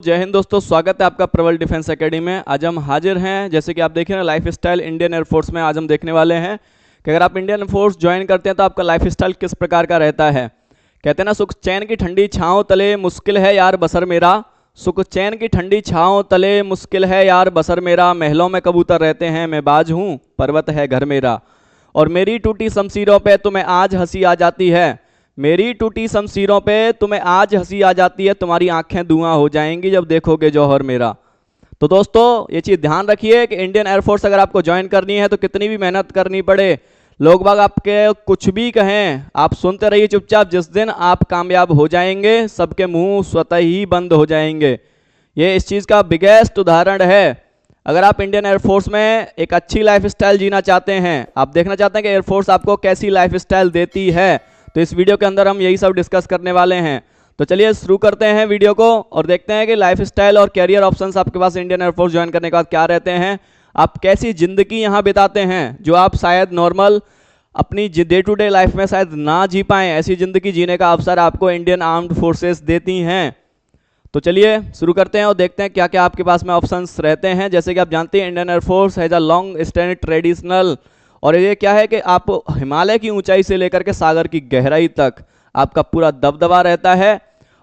जय हिंद दोस्तों, स्वागत है आपका प्रबल डिफेंस एकेडमी में। आज हम हाजिर हैं, जैसे कि आप देख रहे हैं, लाइफ स्टाइल इंडियन एयरफोर्स में। आज हम देखने वाले हैं कि अगर आप इंडियन एयरफोर्स ज्वाइन करते हैं तो आपका लाइफ स्टाइल किस प्रकार का रहता है। कहते हैं ना, सुख चैन की ठंडी छांव तले मुश्किल है यार बसर मेरा। सुख चैन की ठंडी छांव तले मुश्किल है यार बसर मेरा। महलों में कबूतर रहते हैं, मैं बाज हूँ, पर्वत है घर मेरा। और मेरी टूटी शमशीरों पे तुम्हें आज हंसी आ जाती है। मेरी टूटी शमशीरों पे तुम्हें आज हंसी आ जाती है। तुम्हारी आंखें धुआं हो जाएंगी जब देखोगे जौहर मेरा। तो दोस्तों, ये चीज़ ध्यान रखिए कि इंडियन एयरफोर्स अगर आपको ज्वाइन करनी है तो कितनी भी मेहनत करनी पड़े, लोग बाग आपके कुछ भी कहें, आप सुनते रहिए चुपचाप। जिस दिन आप कामयाब हो जाएंगे सबके मुंह स्वतः ही बंद हो जाएंगे। ये इस चीज़ का बिगेस्ट उदाहरण है। अगर आप इंडियन एयरफोर्स में एक अच्छी लाइफ स्टाइल जीना चाहते हैं, आप देखना चाहते हैं कि एयरफोर्स आपको कैसी लाइफ स्टाइल देती है, तो इस वीडियो के अंदर हम यही सब डिस्कस करने वाले हैं। तो चलिए शुरू करते हैं वीडियो को और देखते हैं कि लाइफ स्टाइल और कैरियर ऑप्शंस आपके पास इंडियन एयरफोर्स ज्वाइन करने के बाद क्या रहते हैं। आप कैसी जिंदगी यहाँ बिताते हैं जो आप शायद नॉर्मल अपनी डे टू डे लाइफ में शायद ना जी पाएं। ऐसी जिंदगी जीने का अवसर आपको इंडियन आर्म्ड फोर्सेस देती हैं। तो चलिए शुरू करते हैं और देखते हैं क्या क्या आपके पास में ऑप्शंस रहते हैं। जैसे कि आप जानते हैं, Indian air force has a long stand traditional, और ये क्या है कि आप हिमालय की ऊंचाई से लेकर के सागर की गहराई तक आपका पूरा दबदबा रहता है।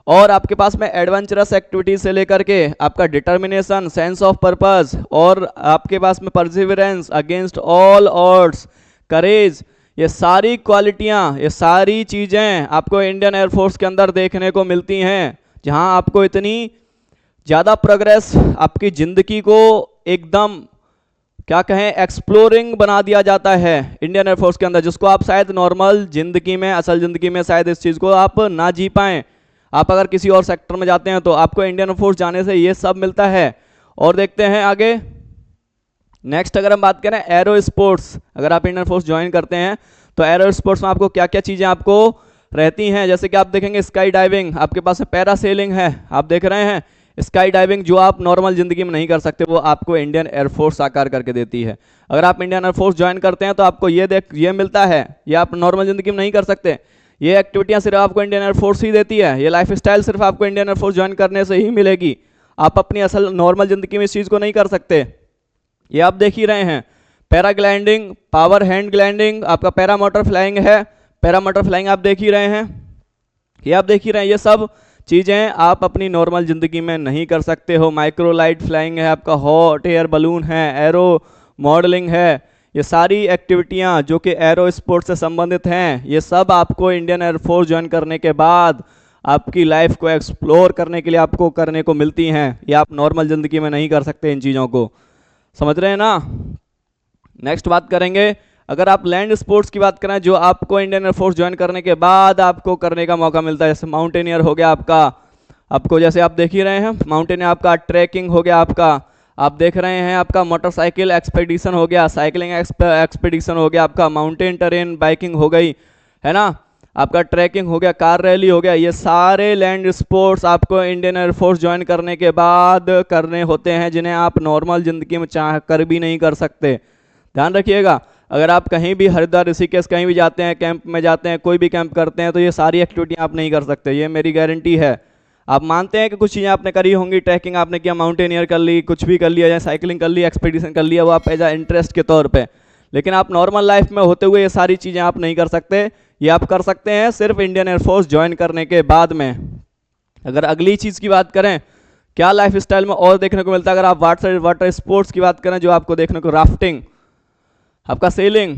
और आपके पास में एडवेंचरस एक्टिविटीज से लेकर के आपका डिटर्मिनेशन, सेंस ऑफ पर्पस, और आपके पास में परसिवरेंस अगेंस्ट ऑल ऑड्स, करेज, ये सारी क्वालिटियाँ, ये सारी चीज़ें आपको इंडियन एयरफोर्स के अंदर देखने को मिलती हैं। जहाँ आपको इतनी ज़्यादा प्रोग्रेस आपकी ज़िंदगी को एकदम क्या कहें एक्सप्लोरिंग बना दिया जाता है इंडियन एयरफोर्स के अंदर, जिसको आप शायद नॉर्मल ज़िंदगी में, असल ज़िंदगी में शायद इस चीज़ को आप ना जी पाएँ। आप अगर किसी और सेक्टर में जाते हैं तो आपको इंडियन एयरफोर्स जाने से ये सब मिलता है। और देखते हैं आगे। नेक्स्ट अगर हम बात करें एरो स्पोर्ट्स, अगर आप इंडियन एयरफोर्स ज्वाइन करते हैं तो एरो स्पोर्ट्स में आपको क्या क्या चीज़ें आपको रहती हैं। जैसे कि आप देखेंगे स्काई डाइविंग, आपके पास पैरासेलिंग है, आप देख रहे हैं स्काई डाइविंग जो आप नॉर्मल ज़िंदगी में नहीं कर सकते, वो आपको इंडियन एयरफोर्स साकार करके देती है। अगर आप इंडियन एयरफोर्स ज्वाइन करते हैं तो आपको ये मिलता है, ये आप नॉर्मल ज़िंदगी में नहीं कर सकते। ये एक्टिविटियाँ सिर्फ आपको इंडियन एयरफोर्स ही देती है। ये लाइफ स्टाइल सिर्फ आपको इंडियन एयरफोर्स ज्वाइन करने से ही मिलेगी। आप अपनी असल नॉर्मल ज़िंदगी में इस चीज़ को नहीं कर सकते। ये आप देख ही रहे हैं, पैराग्लाइडिंग, पावर हैंड ग्लाइडिंग, आपका पैरामोटर फ्लाइंग है, पैरामोटर फ्लाइंग आप देख ही रहे हैं, ये आप देख ही रहे हैं। ये सब चीज़ें आप अपनी नॉर्मल ज़िंदगी में नहीं कर सकते हो। माइक्रोलाइट फ्लाइंग है, आपका हॉट एयर बलून है, एरो मॉडलिंग है, ये सारी एक्टिविटियां जो कि एरो स्पोर्ट्स से संबंधित हैं, ये सब आपको इंडियन एयरफोर्स ज्वाइन करने के बाद आपकी लाइफ को एक्सप्लोर करने के लिए आपको करने को मिलती हैं। ये आप नॉर्मल ज़िंदगी में नहीं कर सकते इन चीज़ों को, समझ रहे हैं ना। नेक्स्ट बात करेंगे, अगर आप लैंड स्पोर्ट्स की बात करें जो आपको इंडियन एयरफोर्स ज्वाइन करने के बाद आपको करने का मौका मिलता है। जैसे माउंटेनियर हो गया आपको जैसे आप देख ही रहे हैं, माउंटेनियर आपका, ट्रैकिंग हो गया आपका, आप देख रहे हैं आपका मोटरसाइकिल एक्सपेडिशन हो गया, साइकिलिंग एक्सपेडिशन हो गया आपका, माउंटेन टेरेन बाइकिंग हो गई है ना, आपका ट्रैकिंग हो गया, कार रैली हो गया। ये सारे लैंड स्पोर्ट्स आपको इंडियन एयरफोर्स ज्वाइन करने के बाद करने होते हैं, जिन्हें आप नॉर्मल ज़िंदगी में चाह कर भी नहीं कर सकते। ध्यान रखिएगा, अगर आप कहीं भी हरिद्वार, ऋषिकेश कहीं भी जाते हैं, कैंप में जाते हैं, कोई भी कैंप करते हैं, तो ये सारी एक्टिविटी आप नहीं कर सकते, ये मेरी गारंटी है। आप मानते हैं कि कुछ चीज़ें आपने करी होंगी, ट्रैकिंग आपने किया, माउंटेनियर कर ली, कुछ भी कर लिया, या साइकिलिंग कर ली, एक्सपीडिशन कर लिया, वो आप एज अ इंटरेस्ट के तौर पे, लेकिन आप नॉर्मल लाइफ में होते हुए ये सारी चीज़ें आप नहीं कर सकते। ये आप कर सकते हैं सिर्फ इंडियन एयरफोर्स ज्वाइन करने के बाद में। अगर अगली चीज़ की बात करें, क्या लाइफ स्टाइल में और देखने को मिलता है, अगर आप वाटर स्पोर्ट्स की बात करें, जो आपको देखने को राफ्टिंग, आपका सेलिंग,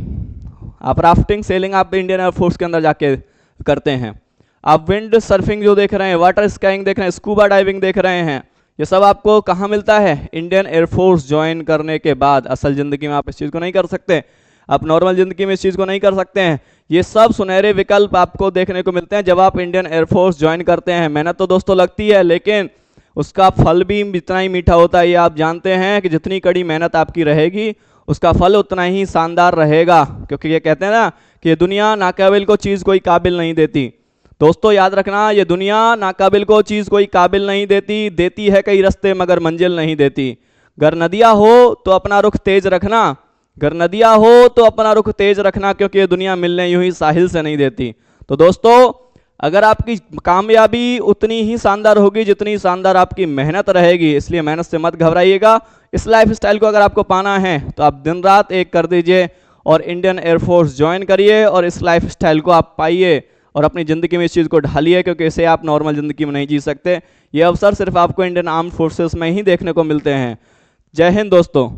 आप राफ्टिंग सेलिंग आप इंडियन एयरफोर्स के अंदर जाके करते हैं। आप विंड सर्फिंग जो देख रहे हैं, वाटर स्काइंग देख रहे हैं, स्कूबा डाइविंग देख रहे हैं, ये सब आपको कहाँ मिलता है, इंडियन एयरफोर्स ज्वाइन करने के बाद। असल ज़िंदगी में आप इस चीज़ को नहीं कर सकते, आप नॉर्मल ज़िंदगी में इस चीज़ को नहीं कर सकते हैं। ये सब सुनहरे विकल्प आपको देखने को मिलते हैं जब आप इंडियन एयरफोर्स ज्वाइन करते हैं। मेहनत तो दोस्तों लगती है, लेकिन उसका फल भी इतना ही मीठा होता है। ये आप जानते हैं कि जितनी कड़ी मेहनत आपकी रहेगी उसका फल उतना ही शानदार रहेगा, क्योंकि ये कहते हैं ना कि ये दुनिया नाकाबिल को चीज़ कोई काबिल नहीं देती। दोस्तों याद रखना, ये दुनिया नाकाबिल को चीज़ कोई काबिल नहीं देती, देती है कई रास्ते मगर मंजिल नहीं देती। गर नदियाँ हो तो अपना रुख तेज रखना, गर नदियाँ हो तो अपना रुख तेज रखना, क्योंकि ये दुनिया मिलने यूं ही साहिल से नहीं देती। तो दोस्तों अगर आपकी कामयाबी उतनी ही शानदार होगी जितनी शानदार आपकी मेहनत रहेगी, इसलिए मेहनत से मत घबराइएगा। इस लाइफ स्टाइल को अगर आपको पाना है तो आप दिन रात एक कर दीजिए और इंडियन एयरफोर्स ज्वाइन करिए और इस लाइफ स्टाइल को आप पाइए और अपनी ज़िंदगी में इस चीज़ को ढालिए, क्योंकि इसे आप नॉर्मल ज़िंदगी में नहीं जी सकते। ये अवसर सिर्फ आपको इंडियन आर्म्ड फोर्सेस में ही देखने को मिलते हैं। जय हिंद दोस्तों।